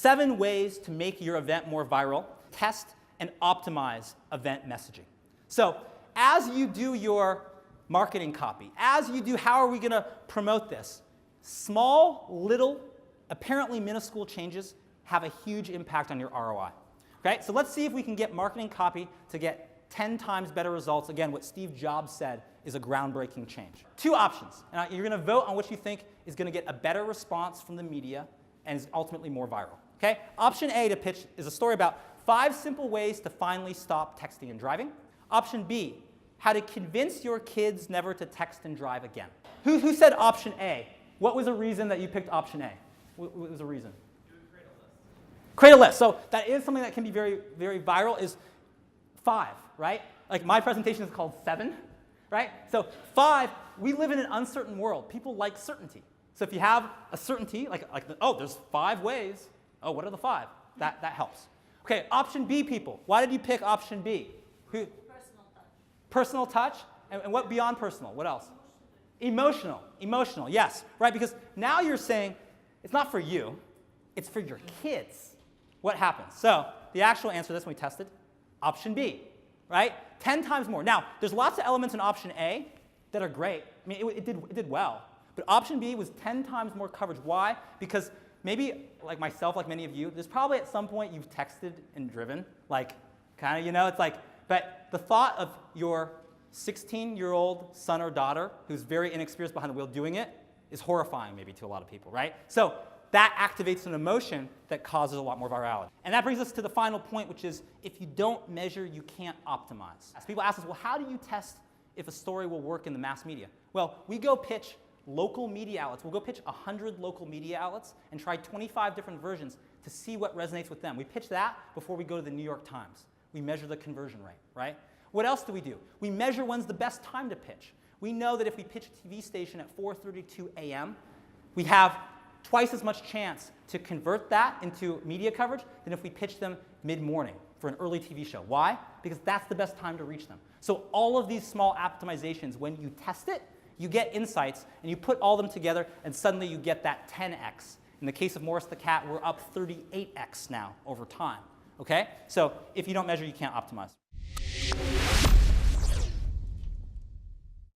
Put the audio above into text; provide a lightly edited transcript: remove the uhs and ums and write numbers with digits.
7 ways to make your event more viral, test and optimize event messaging. So as you do your marketing copy, as you do how are we going to promote this, small, little, apparently minuscule changes have a huge impact on your ROI. Okay? So let's see if we can get marketing copy to get 10 times better results. Again, what Steve Jobs said is a groundbreaking change. 2 options. And you're going to vote on which you think is going to get a better response from the media and is ultimately more viral. Okay? Option A to pitch is a story about 5 simple ways to finally stop texting and driving. Option B, how to convince your kids never to text and drive again. Who said option A? What was a reason that you picked option A? What was a reason? Create a list. So that is something that can be very, very viral is 5, right? Like my presentation is called 7, right? So 5, we live in an uncertain world. People like certainty. So if you have a certainty, oh, there's 5 ways. Oh, what are the 5? That helps. Okay, option B, people. Why did you pick option B? Personal touch. Personal touch? And what beyond personal? What else? Emotional. Emotional, yes. Right, because now you're saying it's not for you. It's for your kids. What happens? So the actual answer to this when we tested, option B, right? 10 times more. Now, there's lots of elements in option A that are great. I mean, it did well. But option B was 10 times more coverage. Why? Because maybe, like myself, like many of you, there's probably at some point you've texted and driven. Like, kind of, it's like, but the thought of your 16-year-old son or daughter who's very inexperienced behind the wheel doing it is horrifying maybe to a lot of people, right? So that activates an emotion that causes a lot more virality. And that brings us to the final point, which is if you don't measure, you can't optimize. So people ask us, well, how do you test if a story will work in the mass media? Well, we go pitch local media outlets. We'll go pitch 100 local media outlets and try 25 different versions to see what resonates with them. We pitch that before we go to the New York Times. We measure the conversion rate, right? What else do? We measure when's the best time to pitch. We know that if we pitch a TV station at 4:32 a.m., we have twice as much chance to convert that into media coverage than if we pitch them mid-morning for an early TV show. Why? Because that's the best time to reach them. So all of these small optimizations, when you test it, you get insights, and you put all of them together, and suddenly you get that 10x. In the case of Morris the Cat, we're up 38x now over time. Okay? So if you don't measure, you can't optimize.